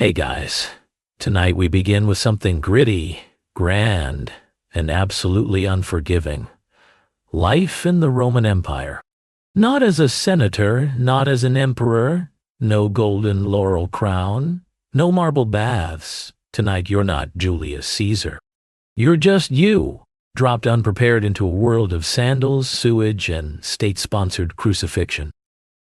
Hey guys, tonight we begin with something gritty, grand, and absolutely unforgiving. Life in the Roman Empire. Not as a senator, not as an emperor, no golden laurel crown, no marble baths. Tonight you're not Julius Caesar. You're just you, dropped unprepared into a world of sandals, sewage, and state-sponsored crucifixion.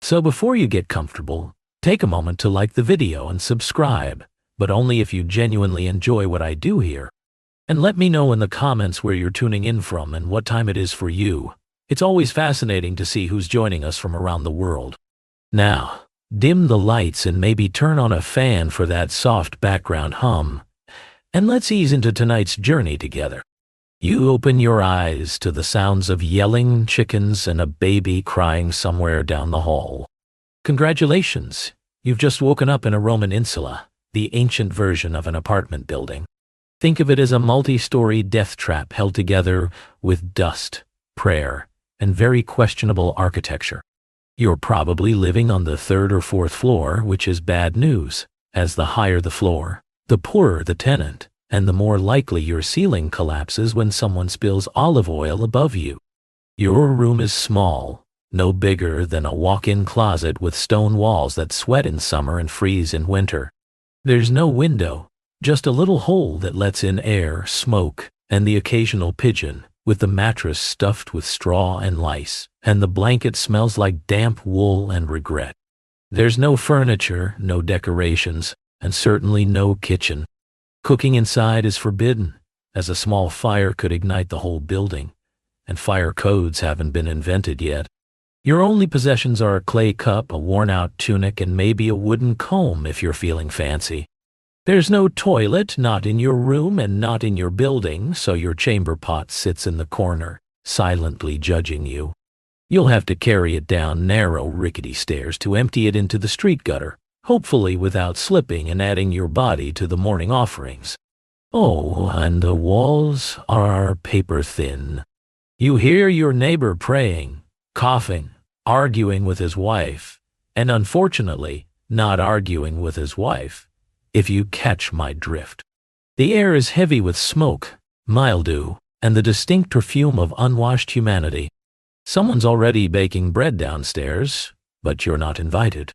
So before you get comfortable, take a moment to like the video and subscribe, but only if you genuinely enjoy what I do here. And let me know in the comments where you're tuning in from and what time it is for you. It's always fascinating to see who's joining us from around the world. Now, dim the lights and maybe turn on a fan for that soft background hum. And let's ease into tonight's journey together. You open your eyes to the sounds of yelling chickens and a baby crying somewhere down the hall. Congratulations, you've just woken up in a Roman insula, the ancient version of an apartment building. Think of it as a multi-story death trap held together with dust, prayer, and very questionable architecture. You're probably living on the third or fourth floor, which is bad news, as the higher the floor, the poorer the tenant, and the more likely your ceiling collapses when someone spills olive oil above you. Your room is small, no bigger than a walk-in closet with stone walls that sweat in summer and freeze in winter. There's no window, just a little hole that lets in air, smoke, and the occasional pigeon, with the mattress stuffed with straw and lice, and the blanket smells like damp wool and regret. There's no furniture, no decorations, and certainly no kitchen. Cooking inside is forbidden, as a small fire could ignite the whole building, and fire codes haven't been invented yet. Your only possessions are a clay cup, a worn-out tunic, and maybe a wooden comb if you're feeling fancy. There's no toilet, not in your room and not in your building, so your chamber pot sits in the corner, silently judging you. You'll have to carry it down narrow, rickety stairs to empty it into the street gutter, hopefully without slipping and adding your body to the morning offerings. Oh, and the walls are paper-thin. You hear your neighbor praying, coughing, arguing with his wife, and unfortunately, not arguing with his wife, if you catch my drift. The air is heavy with smoke, mildew, and the distinct perfume of unwashed humanity. Someone's already baking bread downstairs, but you're not invited.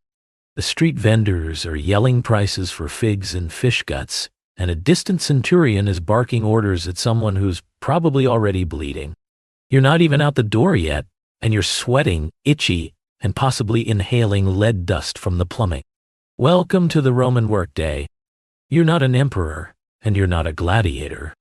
The street vendors are yelling prices for figs and fish guts, and a distant centurion is barking orders at someone who's probably already bleeding. You're not even out the door yet, and you're sweating, itchy, and possibly inhaling lead dust from the plumbing. Welcome to the Roman workday. You're not an emperor, and you're not a gladiator.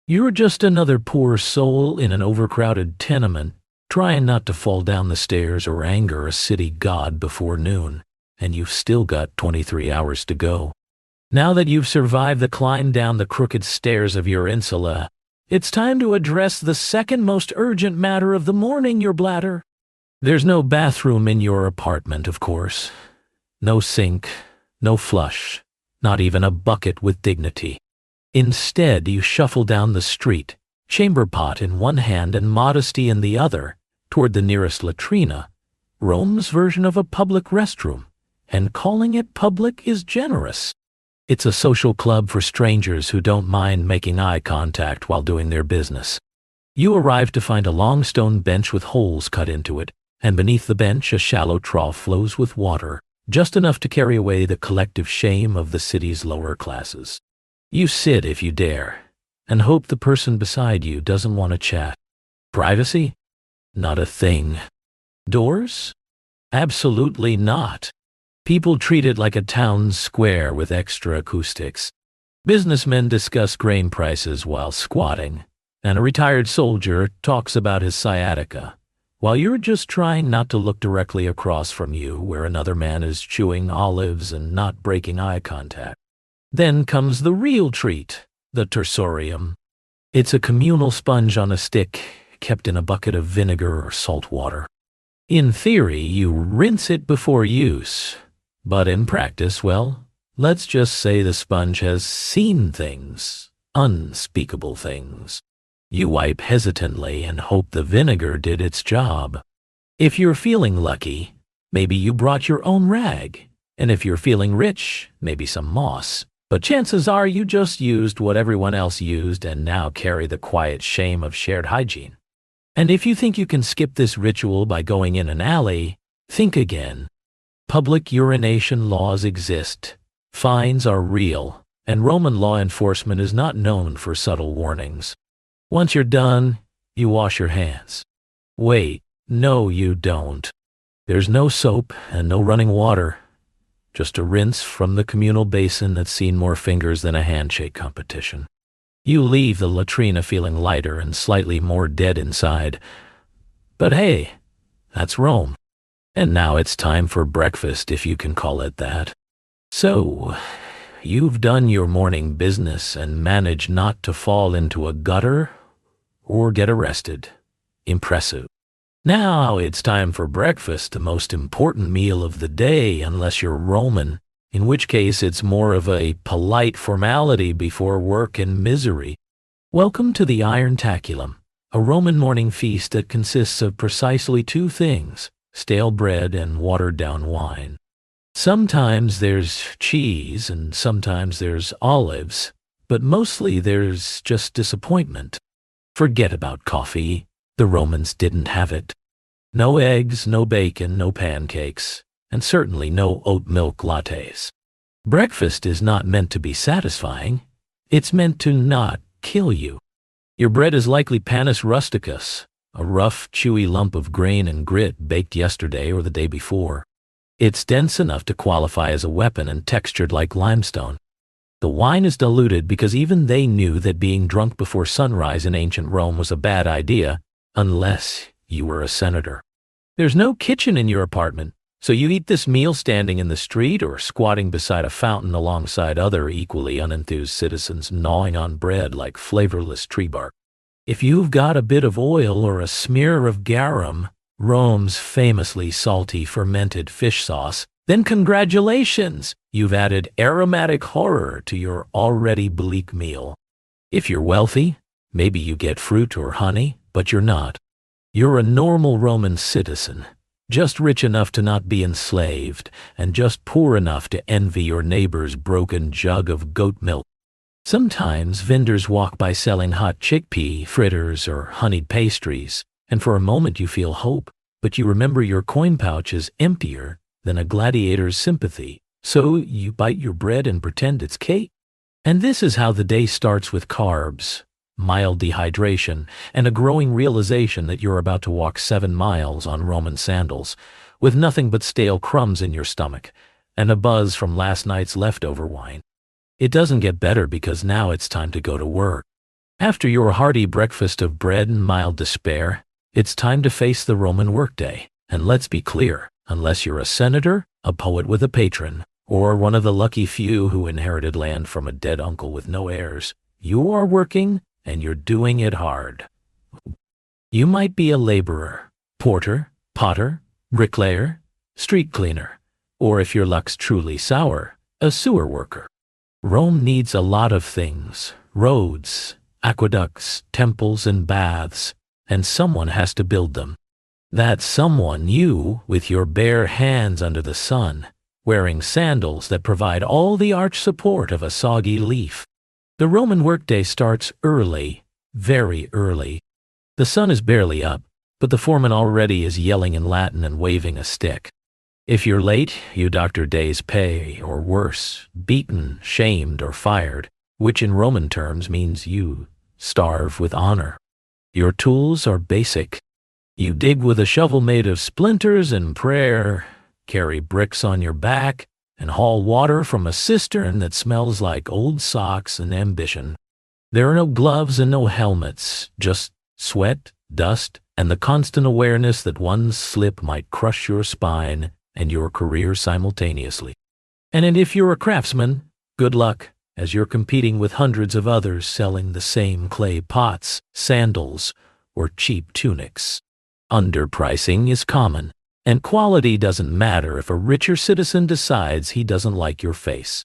You're just another poor soul in an overcrowded tenement, trying not to fall down the stairs or anger a city god before noon, and you've still got 23 hours to go. Now that you've survived the climb down the crooked stairs of your insula, it's time to address the second most urgent matter of the morning, your bladder. There's no bathroom in your apartment, of course. No sink, no flush, not even a bucket with dignity. Instead, you shuffle down the street, chamber pot in one hand and modesty in the other, toward the nearest latrina, Rome's version of a public restroom, and calling it public is generous. It's a social club for strangers who don't mind making eye contact while doing their business. You arrive to find a long stone bench with holes cut into it, and beneath the bench a shallow trough flows with water, just enough to carry away the collective shame of the city's lower classes. You sit if you dare, and hope the person beside you doesn't want to chat. Privacy? Not a thing. Doors? Absolutely not. People treat it like a town square with extra acoustics. Businessmen discuss grain prices while squatting, and a retired soldier talks about his sciatica, while you're just trying not to look directly across from you where another man is chewing olives and not breaking eye contact. Then comes the real treat, the tersorium. It's a communal sponge on a stick, kept in a bucket of vinegar or salt water. In theory, you rinse it before use. But in practice, well, let's just say the sponge has seen things, unspeakable things. You wipe hesitantly and hope the vinegar did its job. If you're feeling lucky, maybe you brought your own rag, And if you're feeling rich, maybe some moss. But chances are you just used what everyone else used and now carry the quiet shame of shared hygiene. And if you think you can skip this ritual by going in an alley, think again. Public urination laws exist. Fines are real, and Roman law enforcement is not known for subtle warnings. Once you're done, you wash your hands. Wait, no you don't. There's no soap and no running water. Just a rinse from the communal basin that's seen more fingers than a handshake competition. You leave the latrina feeling lighter and slightly more dead inside. But hey, that's Rome. And now it's time for breakfast, if you can call it that. So, you've done your morning business and managed not to fall into a gutter or get arrested. Impressive. Now it's time for breakfast, the most important meal of the day unless you're Roman, in which case it's more of a polite formality before work and misery. Welcome to the Iron Taculum, a Roman morning feast that consists of precisely two things: stale bread and watered-down wine. Sometimes there's cheese and sometimes there's olives, but mostly there's just disappointment. Forget about coffee. The Romans didn't have it. No eggs, no bacon, no pancakes, and certainly no oat milk lattes. Breakfast is not meant to be satisfying. It's meant to not kill you. Your bread is likely panis rusticus, a rough, chewy lump of grain and grit baked yesterday or the day before. It's dense enough to qualify as a weapon and textured like limestone. The wine is diluted because even they knew that being drunk before sunrise in ancient Rome was a bad idea, unless you were a senator. There's no kitchen in your apartment, so you eat this meal standing in the street or squatting beside a fountain alongside other equally unenthused citizens gnawing on bread like flavorless tree bark. If you've got a bit of oil or a smear of garum, Rome's famously salty fermented fish sauce, then congratulations! You've added aromatic horror to your already bleak meal. If you're wealthy, maybe you get fruit or honey, but you're not. You're a normal Roman citizen, just rich enough to not be enslaved, and just poor enough to envy your neighbor's broken jug of goat milk. Sometimes vendors walk by selling hot chickpea fritters or honeyed pastries, and for a moment you feel hope, but you remember your coin pouch is emptier than a gladiator's sympathy, so you bite your bread and pretend it's cake. And this is how the day starts, with carbs, mild dehydration, and a growing realization that you're about to walk 7 miles on Roman sandals, with nothing but stale crumbs in your stomach, and a buzz from last night's leftover wine. It doesn't get better because now it's time to go to work. After your hearty breakfast of bread and mild despair, it's time to face the Roman workday. And let's be clear, unless you're a senator, a poet with a patron, or one of the lucky few who inherited land from a dead uncle with no heirs, you are working, and you're doing it hard. You might be a laborer, porter, potter, bricklayer, street cleaner, or if your luck's truly sour, a sewer worker. Rome needs a lot of things: roads, aqueducts, temples, and baths, and someone has to build them. That someone, you, with your bare hands under the sun, wearing sandals that provide all the arch support of a soggy leaf. The Roman workday starts early, very early. The sun is barely up, but the foreman already is yelling in Latin and waving a stick. If you're late, you dock your day's pay, or worse, beaten, shamed, or fired, which in Roman terms means you starve with honor. Your tools are basic. You dig with a shovel made of splinters and prayer, carry bricks on your back, and haul water from a cistern that smells like old socks and ambition. There are no gloves and no helmets, just sweat, dust, and the constant awareness that one slip might crush your spine and your career simultaneously. And if you're a craftsman, good luck, as you're competing with hundreds of others selling the same clay pots, sandals, or cheap tunics. Underpricing is common, and quality doesn't matter if a richer citizen decides he doesn't like your face.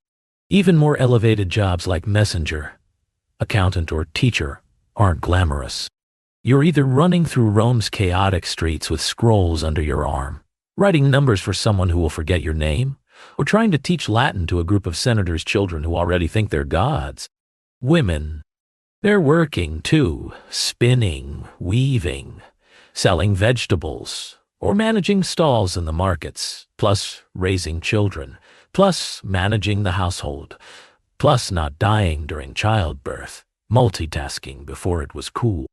Even more elevated jobs like messenger, accountant, or teacher aren't glamorous. You're either running through Rome's chaotic streets with scrolls under your arm, writing numbers for someone who will forget your name, or trying to teach Latin to a group of senators' children who already think they're gods. Women, they're working too, spinning, weaving, selling vegetables, or managing stalls in the markets, plus raising children, plus managing the household, plus not dying during childbirth, multitasking before it was cool.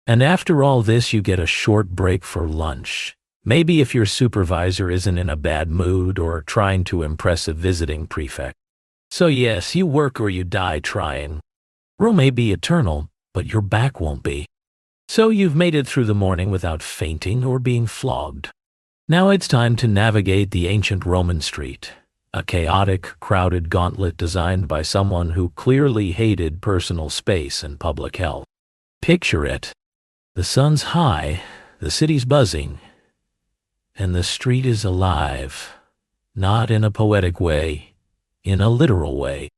And after all this, you get a short break for lunch. Maybe if your supervisor isn't in a bad mood or trying to impress a visiting prefect. So yes, you work or you die trying. Rome may be eternal, but your back won't be. So you've made it through the morning without fainting or being flogged. Now it's time to navigate the ancient Roman street, a chaotic, crowded gauntlet designed by someone who clearly hated personal space and public health. Picture it. The sun's high, the city's buzzing, and the street is alive, not in a poetic way, in a literal way.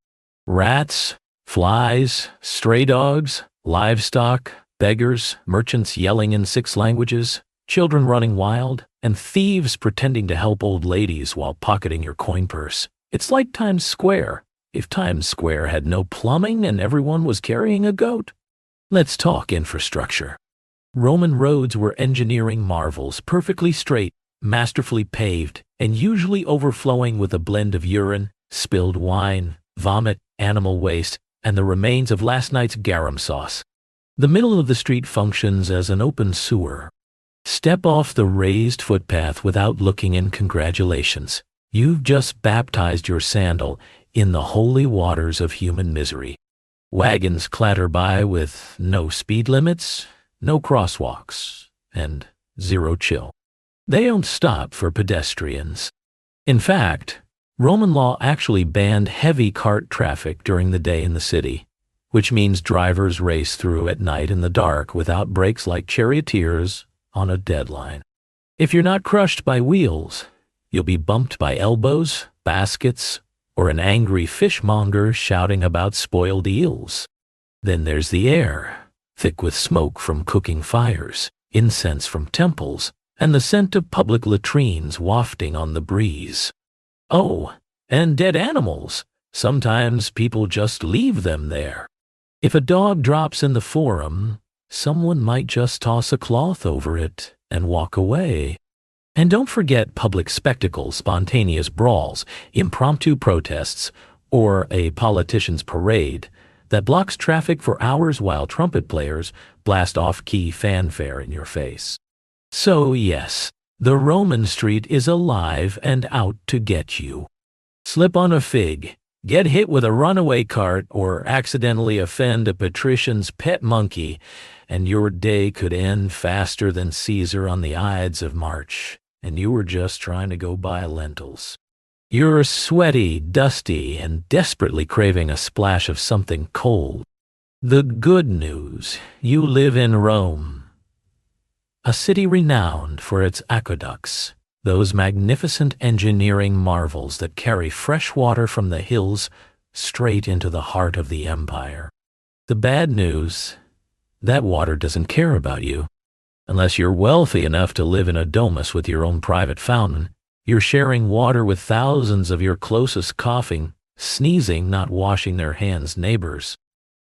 Rats, flies, stray dogs, livestock, beggars, merchants yelling in 6 languages, children running wild, and thieves pretending to help old ladies while pocketing your coin purse. It's like Times Square, if Times Square had no plumbing and everyone was carrying a goat. Let's talk infrastructure. Roman roads were engineering marvels, perfectly straight, masterfully paved, and usually overflowing with a blend of urine, spilled wine, vomit, animal waste, and the remains of last night's garum sauce. The middle of the street functions as an open sewer. Step off the raised footpath without looking and congratulations. You've just baptized your sandal in the holy waters of human misery. Wagons clatter by with no speed limits, no crosswalks, and zero chill. They don't stop for pedestrians. In fact, Roman law actually banned heavy cart traffic during the day in the city, which means drivers race through at night in the dark without brakes like charioteers on a deadline. If you're not crushed by wheels, you'll be bumped by elbows, baskets, or an angry fishmonger shouting about spoiled eels. Then there's the air, thick with smoke from cooking fires, incense from temples, and the scent of public latrines wafting on the breeze. Oh, and dead animals. Sometimes people just leave them there. If a dog drops in the forum, someone might just toss a cloth over it and walk away. And don't forget public spectacles, spontaneous brawls, impromptu protests, or a politician's parade that blocks traffic for hours while trumpet players blast off-key fanfare in your face. So yes, the Roman street is alive and out to get you. Slip on a fig, get hit with a runaway cart, or accidentally offend a patrician's pet monkey, and your day could end faster than Caesar on the Ides of March, and you were just trying to go buy lentils. You're sweaty, dusty, and desperately craving a splash of something cold. The good news, you live in Rome, a city renowned for its aqueducts, those magnificent engineering marvels that carry fresh water from the hills straight into the heart of the empire. The bad news, that water doesn't care about you. Unless you're wealthy enough to live in a domus with your own private fountain, you're sharing water with thousands of your closest coughing, sneezing, not washing their hands neighbors.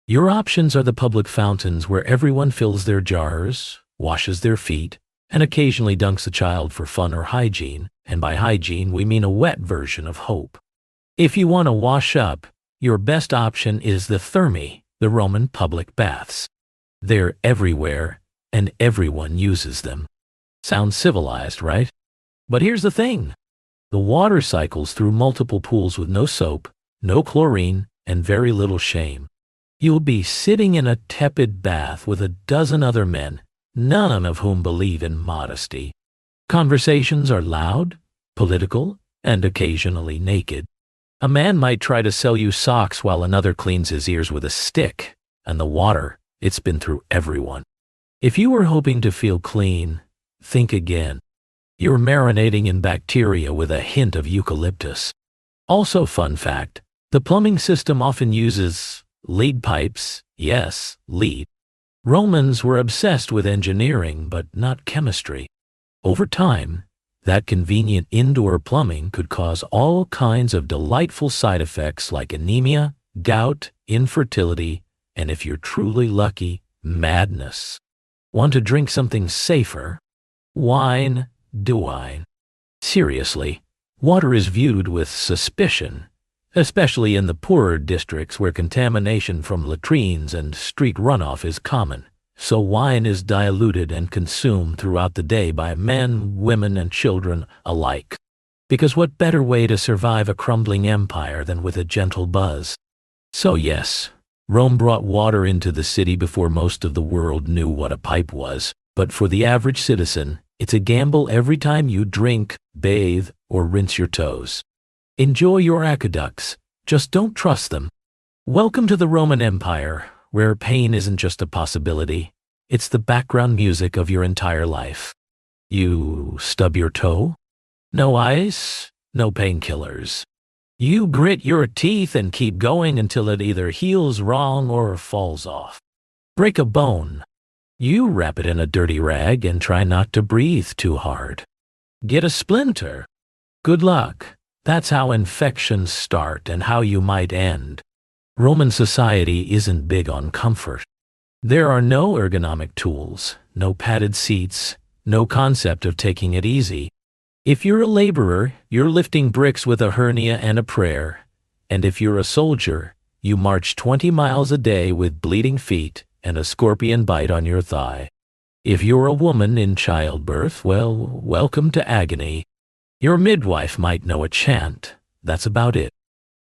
Your options are the public fountains where everyone fills their jars, washes their feet, and occasionally dunks a child for fun or hygiene, and by hygiene we mean a wet version of hope. If you want to wash up, your best option is the thermae, the Roman public baths. They're everywhere, and everyone uses them. Sounds civilized, right? But here's the thing. The water cycles through multiple pools with no soap, no chlorine, and very little shame. You'll be sitting in a tepid bath with a dozen other men, none of whom believe in modesty. Conversations are loud, political, and occasionally naked. A man might try to sell you socks while another cleans his ears with a stick, and the water, it's been through everyone. If you were hoping to feel clean, think again. You're marinating in bacteria with a hint of eucalyptus. Also, fun fact, the plumbing system often uses lead pipes. Yes, lead. Romans were obsessed with engineering, but not chemistry. Over time, That convenient indoor plumbing could cause all kinds of delightful side effects like anemia, gout, infertility, and if you're truly lucky, madness. Want to drink something safer? Wine, do wine. Seriously, water is viewed with suspicion, especially in the poorer districts where contamination from latrines and street runoff is common. So wine is diluted and consumed throughout the day by men, women, and children alike. Because what better way to survive a crumbling empire than with a gentle buzz? So yes, Rome brought water into the city before most of the world knew what a pipe was, but for the average citizen, it's a gamble every time you drink, bathe, or rinse your toes. Enjoy your aqueducts, just don't trust them. Welcome to the Roman Empire, where pain isn't just a possibility, it's the background music of your entire life. You stub your toe? No ice, no painkillers. You grit your teeth and keep going until it either heals wrong or falls off. Break a bone. You wrap it in a dirty rag and try not to breathe too hard. Get a splinter. Good luck. That's how infections start and how you might end. Roman society isn't big on comfort. There are no ergonomic tools, no padded seats, no concept of taking it easy. If you're a laborer, you're lifting bricks with a hernia and a prayer. And if you're a soldier, you march 20 miles a day with bleeding feet and a scorpion bite on your thigh. If you're a woman in childbirth, well, welcome to agony. Your midwife might know a chant. That's about it.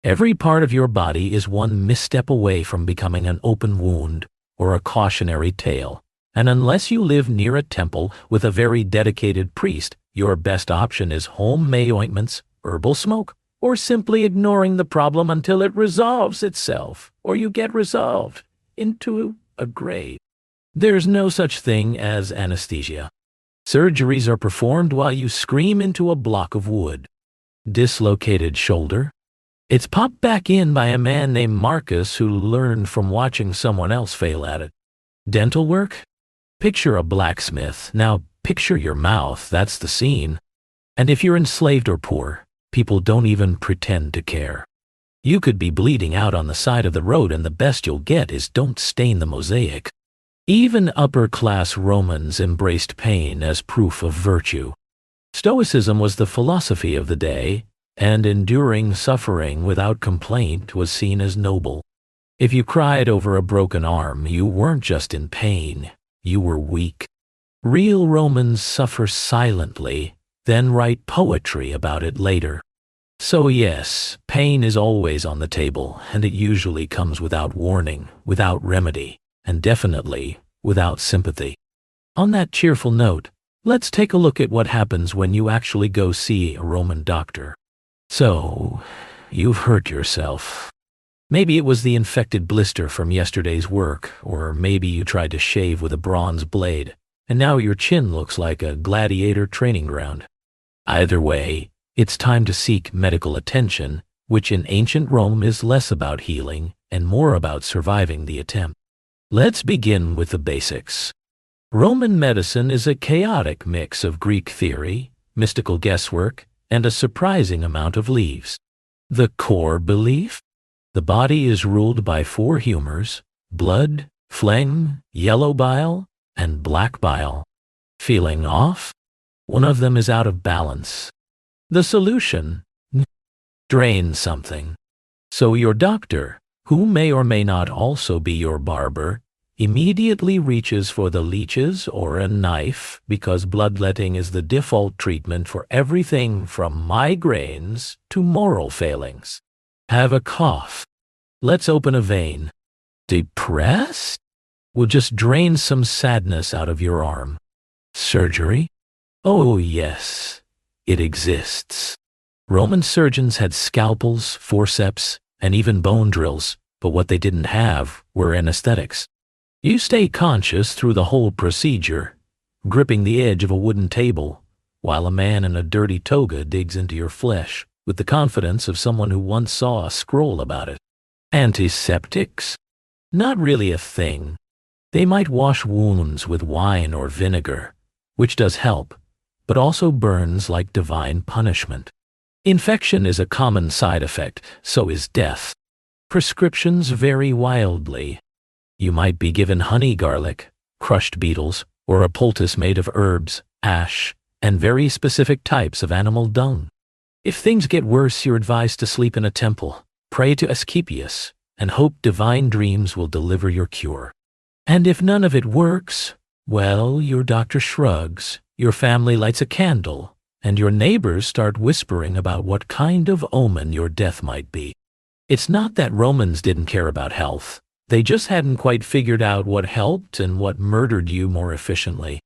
Every part of your body is one misstep away from becoming an open wound or a cautionary tale. And unless you live near a temple with a very dedicated priest, your best option is homemade ointments, herbal smoke, or simply ignoring the problem until it resolves itself, or you get resolved into a grave. There's no such thing as anesthesia. Surgeries are performed while you scream into a block of wood. Dislocated shoulder? It's popped back in by a man named Marcus who learned from watching someone else fail at it. Dental work? Picture a blacksmith. Now picture your mouth, that's the scene. And if you're enslaved or poor, people don't even pretend to care. You could be bleeding out on the side of the road and the best you'll get is don't stain the mosaic. Even upper-class Romans embraced pain as proof of virtue. Stoicism was the philosophy of the day, and enduring suffering without complaint was seen as noble. If you cried over a broken arm, you weren't just in pain, you were weak. Real Romans suffer silently, then write poetry about it later. So yes, pain is always on the table, and it usually comes without warning, without remedy, and definitely without sympathy. On that cheerful note, let's take a look at what happens when you actually go see a Roman doctor. So, you've hurt yourself. Maybe it was the infected blister from yesterday's work, or maybe you tried to shave with a bronze blade, and now your chin looks like a gladiator training ground. Either way, it's time to seek medical attention, which in ancient Rome is less about healing and more about surviving the attempt. Let's begin with the basics. Roman medicine is a chaotic mix of Greek theory, mystical guesswork, and a surprising amount of leaves. The core belief? The body is ruled by 4 humors: blood, phlegm, yellow bile, and black bile. Feeling off? One of them is out of balance. The solution? Drain something. So your doctor, who may or may not also be your barber, immediately reaches for the leeches or a knife because bloodletting is the default treatment for everything from migraines to moral failings. Have a cough. Let's open a vein. Depressed? We'll just drain some sadness out of your arm. Surgery? Oh yes, it exists. Roman surgeons had scalpels, forceps, and even bone drills, but what they didn't have were anesthetics. You stay conscious through the whole procedure, gripping the edge of a wooden table, while a man in a dirty toga digs into your flesh with the confidence of someone who once saw a scroll about it. Antiseptics? Not really a thing. They might wash wounds with wine or vinegar, which does help, but also burns like divine punishment. Infection is a common side effect, so is death. Prescriptions vary wildly. You might be given honey garlic, crushed beetles, or a poultice made of herbs, ash, and very specific types of animal dung. If things get worse, you're advised to sleep in a temple, pray to Asclepius, and hope divine dreams will deliver your cure. And if none of it works, well, your doctor shrugs, your family lights a candle, and your neighbors start whispering about what kind of omen your death might be. It's not that Romans didn't care about health. They just hadn't quite figured out what helped and what murdered you more efficiently.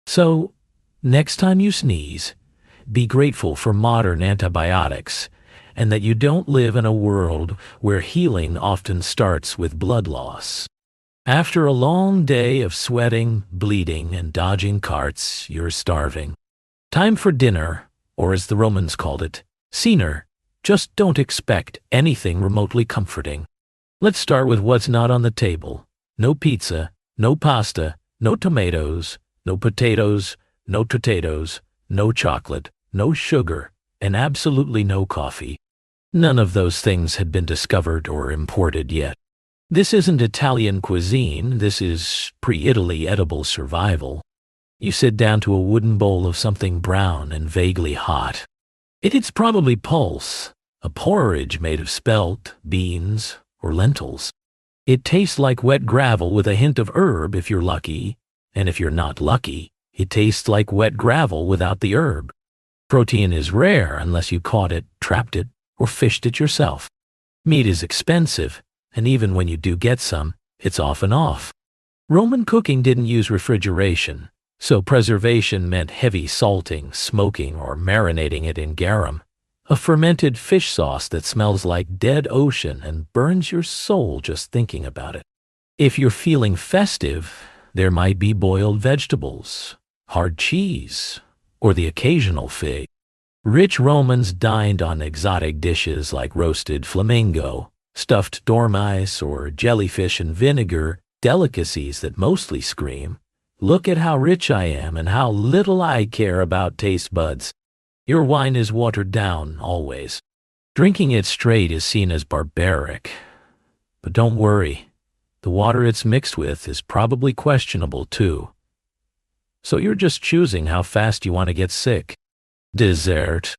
So, next time you sneeze, be grateful for modern antibiotics, and that you don't live in a world where healing often starts with blood loss. After a long day of sweating, bleeding, and dodging carts, you're starving. Time for dinner, or as the Romans called it, cena. Just don't expect anything remotely comforting. Let's start with what's not on the table. No pizza, no pasta, no tomatoes, no potatoes, no chocolate, no sugar, and absolutely no coffee. None of those things had been discovered or imported yet. This isn't Italian cuisine, this is pre-Italy edible survival. You sit down to a wooden bowl of something brown and vaguely hot. It's probably pulse, a porridge made of spelt, beans, or lentils. It tastes like wet gravel with a hint of herb if you're lucky, and if you're not lucky, it tastes like wet gravel without the herb. Protein is rare unless you caught it, trapped it, or fished it yourself. Meat is expensive, and even when you do get some, it's often off. Roman cooking didn't use refrigeration, so preservation meant heavy salting, smoking, or marinating it in garum, a fermented fish sauce that smells like dead ocean and burns your soul just thinking about it. If you're feeling festive, there might be boiled vegetables, hard cheese, or the occasional fig. Rich Romans dined on exotic dishes like roasted flamingo, stuffed dormice, or jellyfish and vinegar, delicacies that mostly scream, "Look at how rich I am and how little I care about taste buds." Your wine is watered down, always. Drinking it straight is seen as barbaric. But don't worry, the water it's mixed with is probably questionable too. So you're just choosing how fast you want to get sick. Dessert.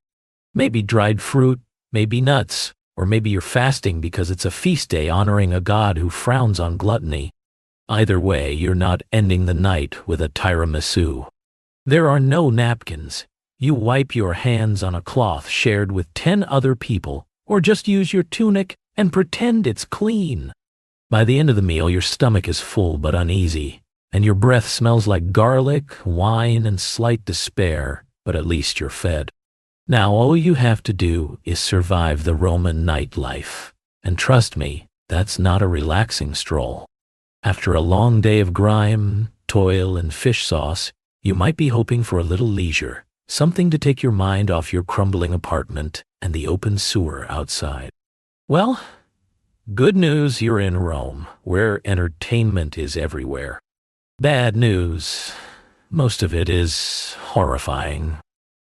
Maybe dried fruit, maybe nuts, or maybe you're fasting because it's a feast day honoring a god who frowns on gluttony. Either way, you're not ending the night with a tiramisu. There are no napkins. You wipe your hands on a cloth shared with 10 other people, or just use your tunic and pretend it's clean. By the end of the meal, your stomach is full but uneasy, and your breath smells like garlic, wine, and slight despair, but at least you're fed. Now all you have to do is survive the Roman nightlife, and trust me, that's not a relaxing stroll. After a long day of grime, toil, and fish sauce, you might be hoping for a little leisure. Something to take your mind off your crumbling apartment and the open sewer outside. Well, good news, you're in Rome, where entertainment is everywhere. Bad news, most of it is horrifying.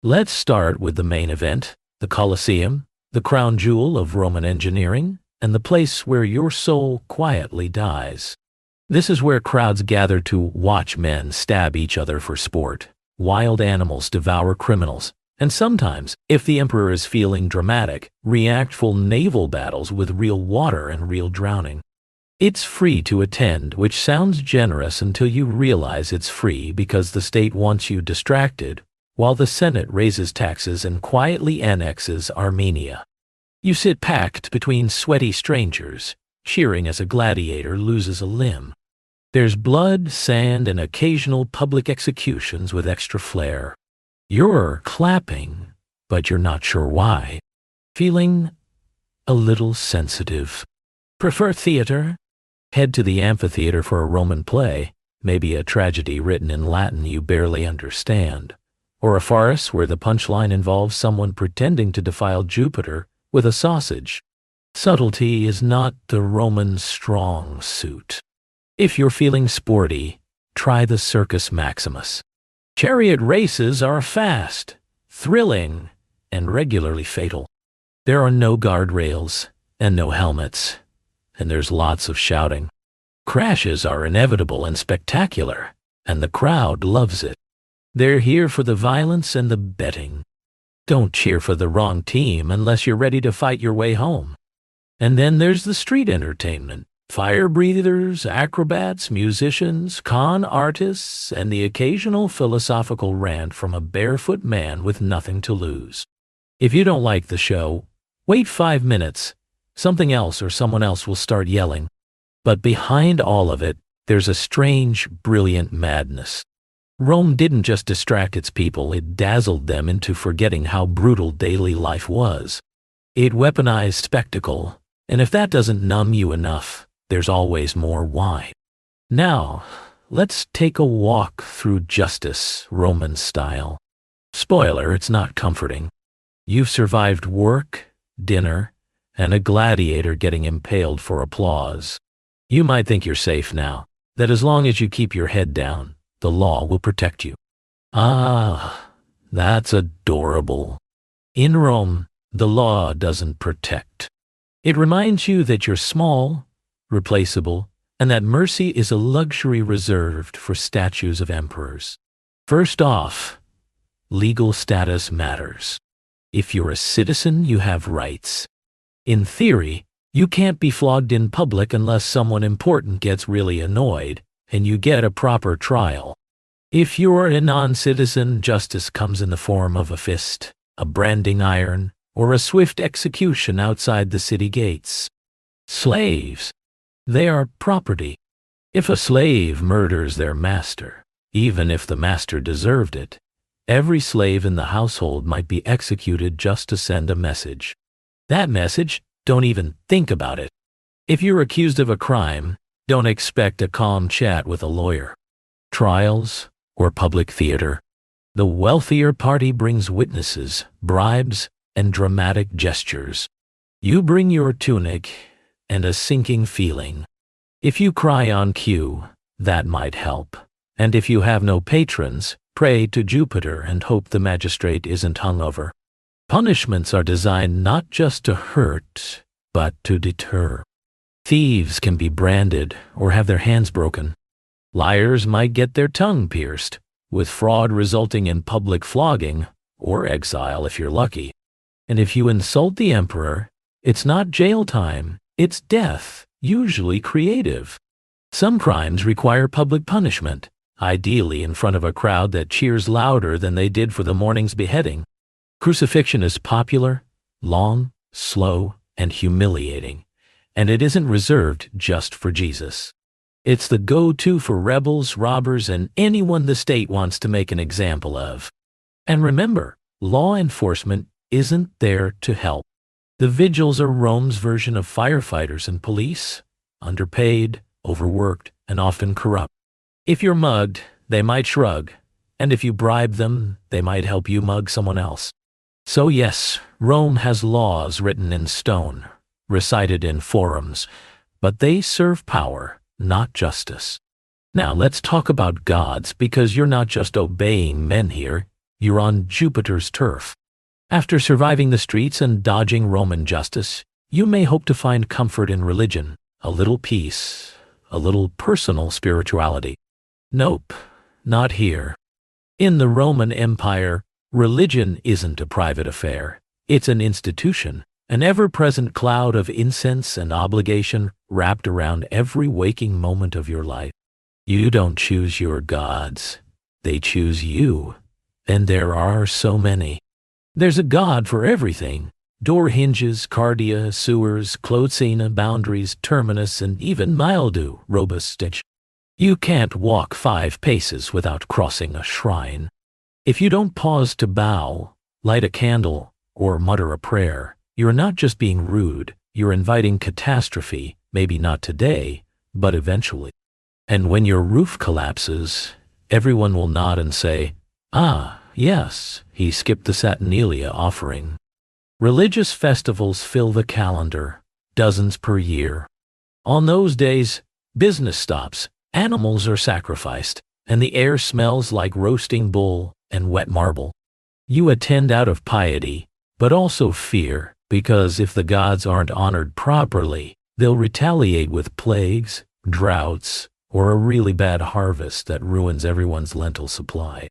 Let's start with the main event, the Colosseum, the crown jewel of Roman engineering, and the place where your soul quietly dies. This is where crowds gather to watch men stab each other for sport. Wild animals devour criminals, and sometimes, if the emperor is feeling dramatic, react full naval battles with real water and real drowning. It's free to attend, which sounds generous until you realize it's free because the state wants you distracted, while the Senate raises taxes and quietly annexes Armenia. You sit packed between sweaty strangers, cheering as a gladiator loses a limb. There's blood, sand, and occasional public executions with extra flair. You're clapping, but you're not sure why. Feeling a little sensitive. Prefer theater? Head to the amphitheater for a Roman play, maybe a tragedy written in Latin you barely understand, or a farce where the punchline involves someone pretending to defile Jupiter with a sausage. Subtlety is not the Roman strong suit. If you're feeling sporty, try the Circus Maximus. Chariot races are fast, thrilling, and regularly fatal. There are no guardrails and no helmets, and there's lots of shouting. Crashes are inevitable and spectacular, and the crowd loves it. They're here for the violence and the betting. Don't cheer for the wrong team unless you're ready to fight your way home. And then there's the street entertainment. Fire breathers, acrobats, musicians, con artists, and the occasional philosophical rant from a barefoot man with nothing to lose. If you don't like the show, wait 5 minutes. Something else or someone else will start yelling. But behind all of it, there's a strange, brilliant madness. Rome didn't just distract its people, it dazzled them into forgetting how brutal daily life was. It weaponized spectacle, and if that doesn't numb you enough, there's always more why. Now, let's take a walk through justice, Roman style. Spoiler, it's not comforting. You've survived work, dinner, and a gladiator getting impaled for applause. You might think you're safe now, that as long as you keep your head down, the law will protect you. Ah, that's adorable. In Rome, the law doesn't protect. It reminds you that you're small, replaceable, and that mercy is a luxury reserved for statues of emperors. First off, legal status matters. If you're a citizen, you have rights. In theory, you can't be flogged in public unless someone important gets really annoyed and you get a proper trial. If you're a non-citizen, justice comes in the form of a fist, a branding iron, or a swift execution outside the city gates. Slaves. They are property. If a slave murders their master, even if the master deserved it, every slave in the household might be executed just to send a message. That message, don't even think about it. If you're accused of a crime, don't expect a calm chat with a lawyer. Trials or public theater. The wealthier party brings witnesses, bribes, and dramatic gestures. You bring your tunic and a sinking feeling. If you cry on cue, that might help. And if you have no patrons, pray to Jupiter and hope the magistrate isn't hungover. Punishments are designed not just to hurt, but to deter. Thieves can be branded or have their hands broken. Liars might get their tongue pierced, with fraud resulting in public flogging or exile if you're lucky. And if you insult the emperor, it's not jail time, it's death, usually creative. Some crimes require public punishment, ideally in front of a crowd that cheers louder than they did for the morning's beheading. Crucifixion is popular, long, slow, and humiliating, and it isn't reserved just for Jesus. It's the go-to for rebels, robbers, and anyone the state wants to make an example of. And remember, law enforcement isn't there to help. The vigils are Rome's version of firefighters and police, underpaid, overworked, and often corrupt. If you're mugged, they might shrug, and if you bribe them, they might help you mug someone else. So yes, Rome has laws written in stone, recited in forums, but they serve power, not justice. Now let's talk about gods, because you're not just obeying men here, you're on Jupiter's turf. After surviving the streets and dodging Roman justice, you may hope to find comfort in religion, a little peace, a little personal spirituality. Nope, not here. In the Roman Empire, religion isn't a private affair. It's an institution, an ever-present cloud of incense and obligation wrapped around every waking moment of your life. You don't choose your gods. They choose you. And there are so many. There's a god for everything. Door hinges, cardia, sewers, closina, boundaries, terminus, and even mildew, robust stitch. You can't walk 5 paces without crossing a shrine. If you don't pause to bow, light a candle, or mutter a prayer, you're not just being rude, you're inviting catastrophe, maybe not today, but eventually. And when your roof collapses, everyone will nod and say, "Ah, yes, he skipped the Saturnalia offering." Religious festivals fill the calendar, dozens per year. On those days, business stops, animals are sacrificed, and the air smells like roasting bull and wet marble. You attend out of piety, but also fear, because if the gods aren't honored properly, they'll retaliate with plagues, droughts, or a really bad harvest that ruins everyone's lentil supply.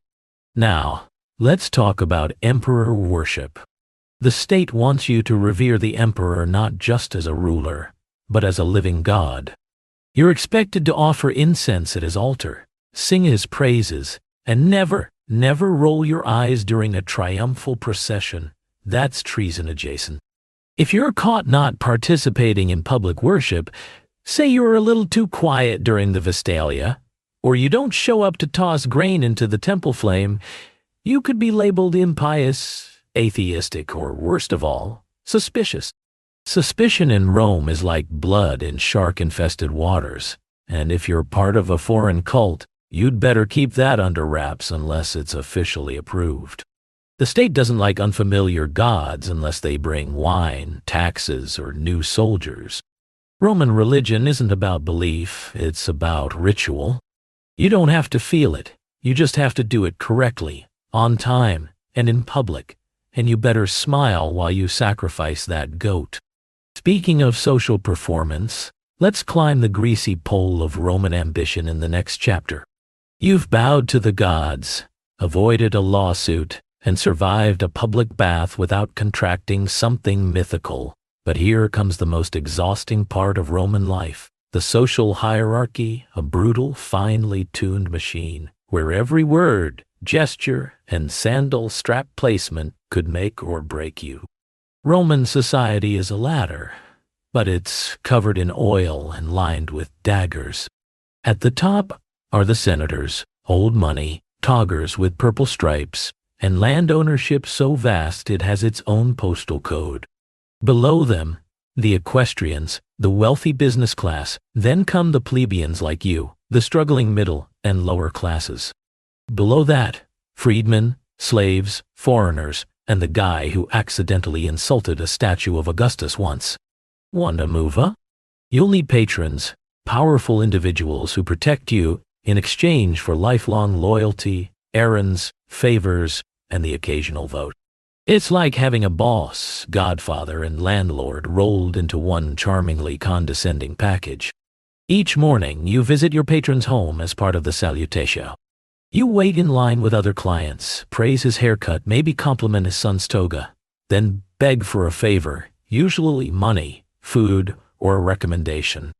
Now, let's talk about emperor worship. The state wants you to revere the emperor not just as a ruler, but as a living god. You're expected to offer incense at his altar, sing his praises, and never roll your eyes during a triumphal procession. That's treason adjacent. If you're caught not participating in public worship, say you're a little too quiet during the Vestalia, or you don't show up to toss grain into the temple flame, you could be labeled impious, atheistic, or worst of all, suspicious. Suspicion in Rome is like blood in shark-infested waters, and if you're part of a foreign cult, you'd better keep that under wraps unless it's officially approved. The state doesn't like unfamiliar gods unless they bring wine, taxes, or new soldiers. Roman religion isn't about belief, it's about ritual. You don't have to feel it, you just have to do it correctly, on time, and in public, and you better smile while you sacrifice that goat. Speaking of social performance, let's climb the greasy pole of Roman ambition in the next chapter. You've bowed to the gods, avoided a lawsuit, and survived a public bath without contracting something mythical. But here comes the most exhausting part of Roman life, the social hierarchy, a brutal, finely tuned machine, where every word, gesture, and sandal strap placement could make or break you. Roman society is a ladder, but it's covered in oil and lined with daggers. At the top are the senators, old money, toggers with purple stripes, and land ownership so vast it has its own postal code. Below them, the equestrians, the wealthy business class, then come the plebeians like you, the struggling middle and lower classes. Below that, freedmen, slaves, foreigners, and the guy who accidentally insulted a statue of Augustus once. Want a mover? You'll need patrons, powerful individuals who protect you in exchange for lifelong loyalty, errands, favors, and the occasional vote. It's like having a boss, godfather, and landlord rolled into one charmingly condescending package. Each morning, you visit your patron's home as part of the salutation. You wait in line with other clients, praise his haircut, maybe compliment his son's toga, then beg for a favor, usually money, food, or a recommendation.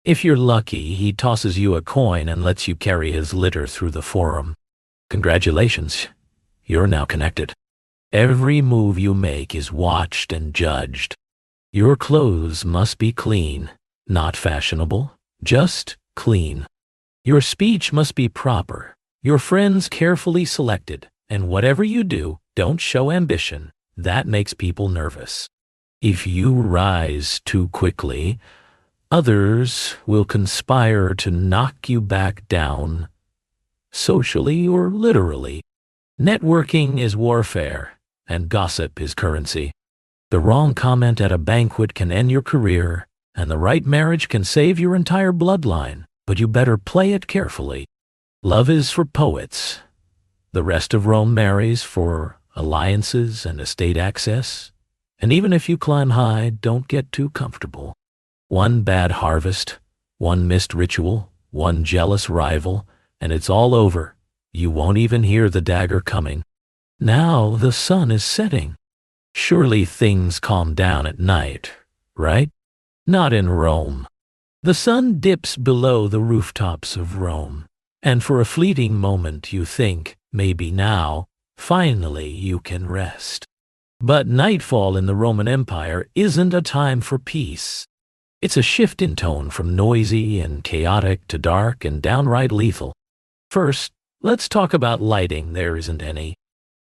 If you're lucky, he tosses you a coin and lets you carry his litter through the forum. Congratulations, you're now connected. Every move you make is watched and judged. Your clothes must be clean, not fashionable, just clean. Your speech must be proper, your friends carefully selected, and whatever you do, don't show ambition. That makes people nervous. If you rise too quickly, others will conspire to knock you back down, socially or literally. Networking is warfare, and gossip is currency. The wrong comment at a banquet can end your career, and the right marriage can save your entire bloodline, but you better play it carefully. Love is for poets. The rest of Rome marries for alliances and estate access. And even if you climb high, don't get too comfortable. One bad harvest, one missed ritual, one jealous rival, and it's all over. You won't even hear the dagger coming. Now the sun is setting. Surely things calm down at night, right? Not in Rome. The sun dips below the rooftops of Rome, and for a fleeting moment you think, maybe now, finally you can rest. But nightfall in the Roman Empire isn't a time for peace. It's a shift in tone from noisy and chaotic to dark and downright lethal. First, let's talk about lighting. There isn't any.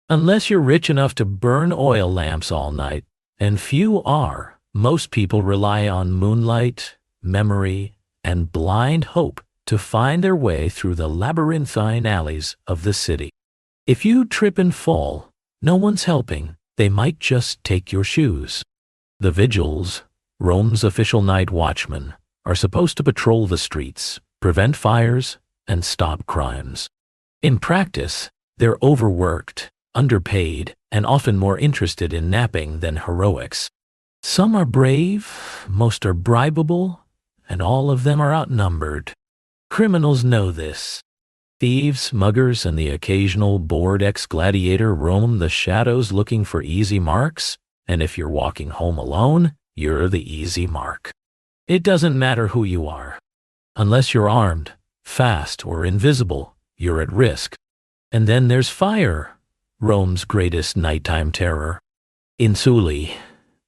Unless you're rich enough to burn oil lamps all night, and few are, most people rely on moonlight, memory, and blind hope to find their way through the labyrinthine alleys of the city. If you trip and fall, no one's helping. They might just take your shoes. The vigils, Rome's official night watchmen, are supposed to patrol the streets, prevent fires, and stop crimes. In practice, they're overworked, underpaid, and often more interested in napping than heroics. Some are brave, most are bribable, and all of them are outnumbered. Criminals know this. Thieves, muggers, and the occasional bored ex-gladiator roam the shadows looking for easy marks, and if you're walking home alone, you're the easy mark. It doesn't matter who you are. Unless you're armed, fast, or invisible, you're at risk. And then there's fire, Rome's greatest nighttime terror. Insuli,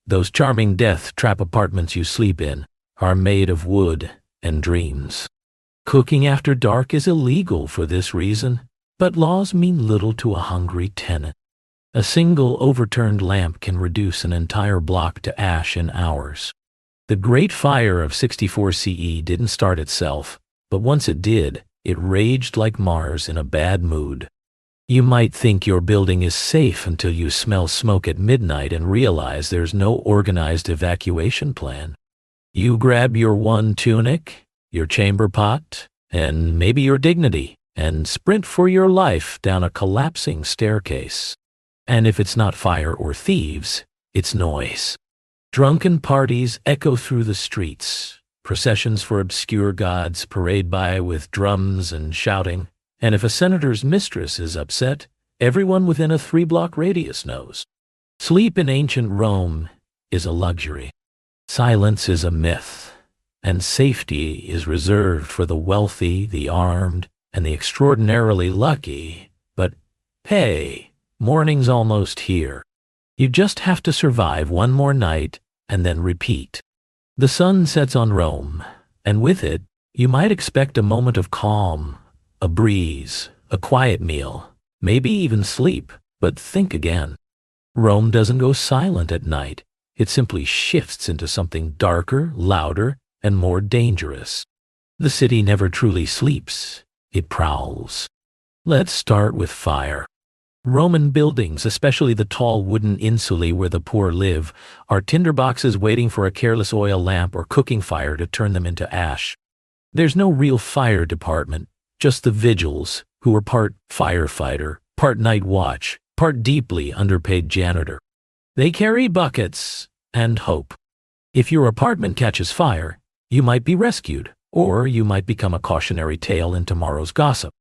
those charming death trap apartments you sleep in, are made of wood and dreams. Cooking after dark is illegal for this reason, but laws mean little to a hungry tenant. A single overturned lamp can reduce an entire block to ash in hours. The Great Fire of 64 CE didn't start itself, but once it did, it raged like Mars in a bad mood. You might think your building is safe until you smell smoke at midnight and realize there's no organized evacuation plan. You grab your one tunic, your chamber pot, and maybe your dignity, and sprint for your life down a collapsing staircase. And if it's not fire or thieves, it's noise. Drunken parties echo through the streets. Processions for obscure gods parade by with drums and shouting. And if a senator's mistress is upset, everyone within a 3-block radius knows. Sleep in ancient Rome is a luxury. Silence is a myth. And safety is reserved for the wealthy, the armed, and the extraordinarily lucky. But hey, morning's almost here. You just have to survive one more night and then repeat. The sun sets on Rome, and with it, you might expect a moment of calm, a breeze, a quiet meal, maybe even sleep, but think again. Rome doesn't go silent at night. It simply shifts into something darker, louder, and more dangerous. The city never truly sleeps. It prowls. Let's start with fire. Roman buildings, especially the tall wooden insulae where the poor live, are tinderboxes waiting for a careless oil lamp or cooking fire to turn them into ash. There's no real fire department, just the vigils, who are part firefighter, part night watch, part deeply underpaid janitor. They carry buckets and hope. If your apartment catches fire, you might be rescued, or you might become a cautionary tale in tomorrow's gossip.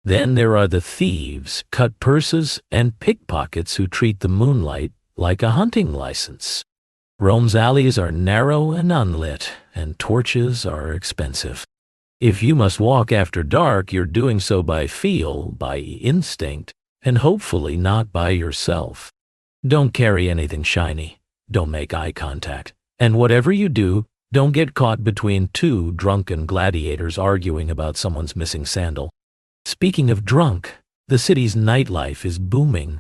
Then there are the thieves, cut purses, and pickpockets who treat the moonlight like a hunting license. Rome's alleys are narrow and unlit, and torches are expensive. If you must walk after dark, you're doing so by feel, by instinct, and hopefully not by yourself. Don't carry anything shiny. Don't make eye contact. And whatever you do, don't get caught between two drunken gladiators arguing about someone's missing sandal. Speaking of drunk, the city's nightlife is booming.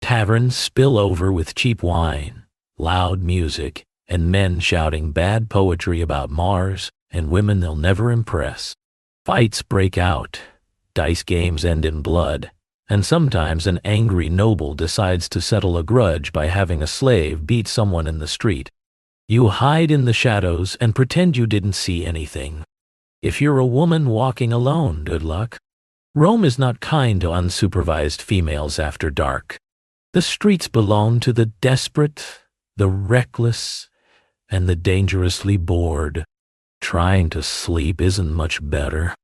Taverns spill over with cheap wine, loud music, and men shouting bad poetry about Mars and women they'll never impress. Fights break out, dice games end in blood, and sometimes an angry noble decides to settle a grudge by having a slave beat someone in the street. You hide in the shadows and pretend you didn't see anything. If you're a woman walking alone, good luck. Rome is not kind to unsupervised females after dark. The streets belong to the desperate, the reckless, and the dangerously bored. Trying to sleep isn't much better.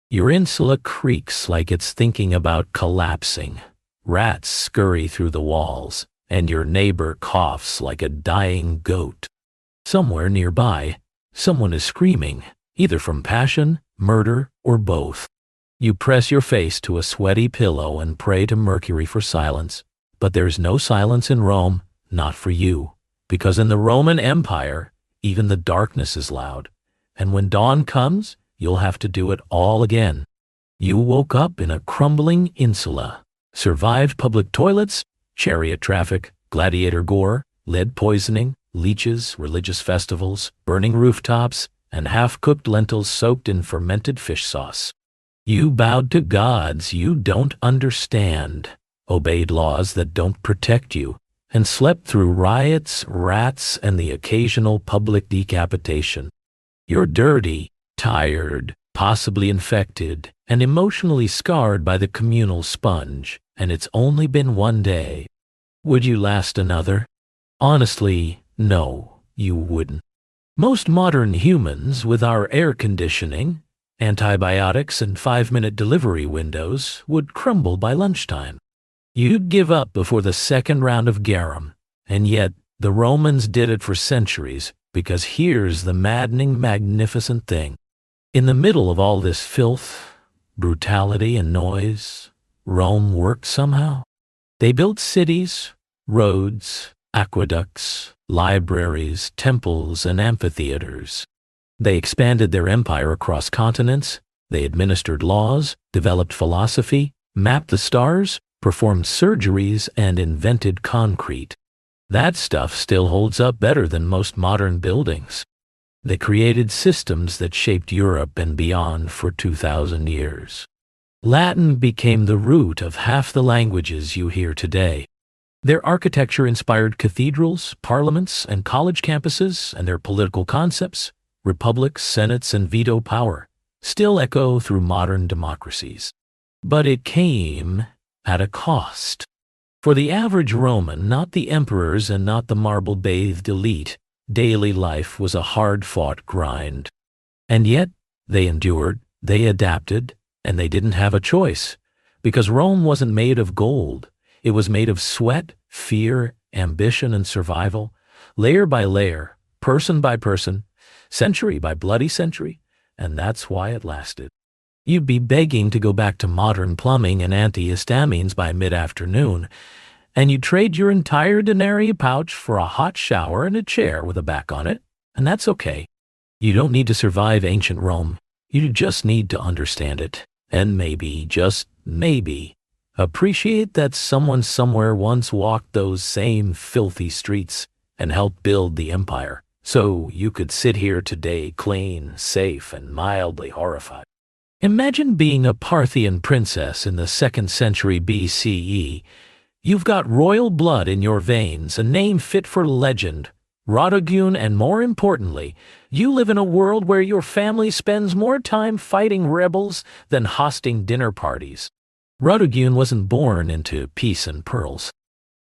Your insula creaks like it's thinking about collapsing. Rats scurry through the walls, and your neighbor coughs like a dying goat. Somewhere nearby, someone is screaming, either from passion, murder, or both. You press your face to a sweaty pillow and pray to Mercury for silence, but there's no silence in Rome, not for you, because in the Roman Empire, even the darkness is loud, and when dawn comes, you'll have to do it all again. You woke up in a crumbling insula, survived public toilets, chariot traffic, gladiator gore, lead poisoning, leeches, religious festivals, burning rooftops, and half-cooked lentils soaked in fermented fish sauce. You bowed to gods you don't understand, obeyed laws that don't protect you, and slept through riots, rats, and the occasional public decapitation. You're dirty, tired, possibly infected and emotionally scarred by the communal sponge, and it's only been one day. Would you last another? Honestly, no, you wouldn't. Most modern humans, with our air conditioning, antibiotics, and 5-minute delivery windows, would crumble by lunchtime. You'd give up before the second round of garum, and yet the Romans did it for centuries, because here's the maddening, magnificent thing. In the middle of all this filth, brutality, and noise, Rome worked somehow. They built cities, roads, aqueducts, libraries, temples, and amphitheaters. They expanded their empire across continents. They administered laws, developed philosophy, mapped the stars, performed surgeries, and invented concrete. That stuff still holds up better than most modern buildings. They created systems that shaped Europe and beyond for 2,000 years. Latin became the root of half the languages you hear today. Their architecture inspired cathedrals, parliaments, and college campuses, and their political concepts, republics, senates, and veto power, still echo through modern democracies. But it came at a cost. For the average Roman, not the emperors and not the marble-bathed elite, daily life was a hard-fought grind. And yet, they endured, they adapted, and they didn't have a choice, because Rome wasn't made of gold. It was made of sweat, fear, ambition, and survival, layer by layer, person by person, century by bloody century, and that's why it lasted. You'd be begging to go back to modern plumbing and antihistamines by mid-afternoon, and you'd trade your entire denarii pouch for a hot shower and a chair with a back on it, and that's okay. You don't need to survive ancient Rome. You just need to understand it, and maybe, just maybe, appreciate that someone somewhere once walked those same filthy streets and helped build the empire, so you could sit here today clean, safe, and mildly horrified. Imagine being a Parthian princess in the 2nd century BCE. You've got royal blood in your veins, a name fit for legend, Rhodogun, and more importantly, you live in a world where your family spends more time fighting rebels than hosting dinner parties. Rhodogun wasn't born into peace and pearls.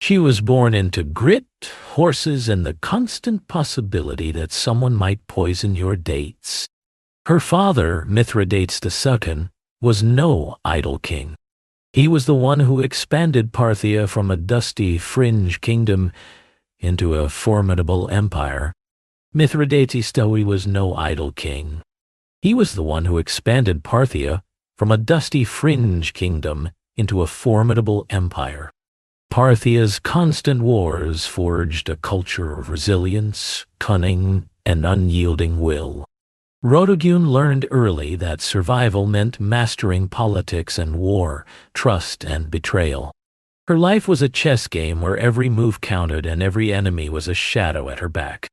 She was born into grit, horses, and the constant possibility that someone might poison your dates. Her father, Mithridates II, was no idle king. He was the one who expanded Parthia from a dusty fringe kingdom into a formidable empire. Mithridates II was no idle king. He was the one who expanded Parthia from a dusty fringe kingdom into a formidable empire. Parthia's constant wars forged a culture of resilience, cunning, and unyielding will. Rhodogun learned early that survival meant mastering politics and war, trust and betrayal. Her life was a chess game where every move counted and every enemy was a shadow at her back.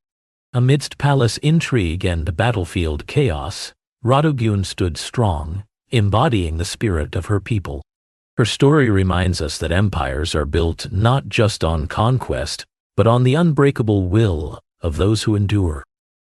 Amidst palace intrigue and battlefield chaos, Rhodogun stood strong, embodying the spirit of her people. Her story reminds us that empires are built not just on conquest, but on the unbreakable will of those who endure.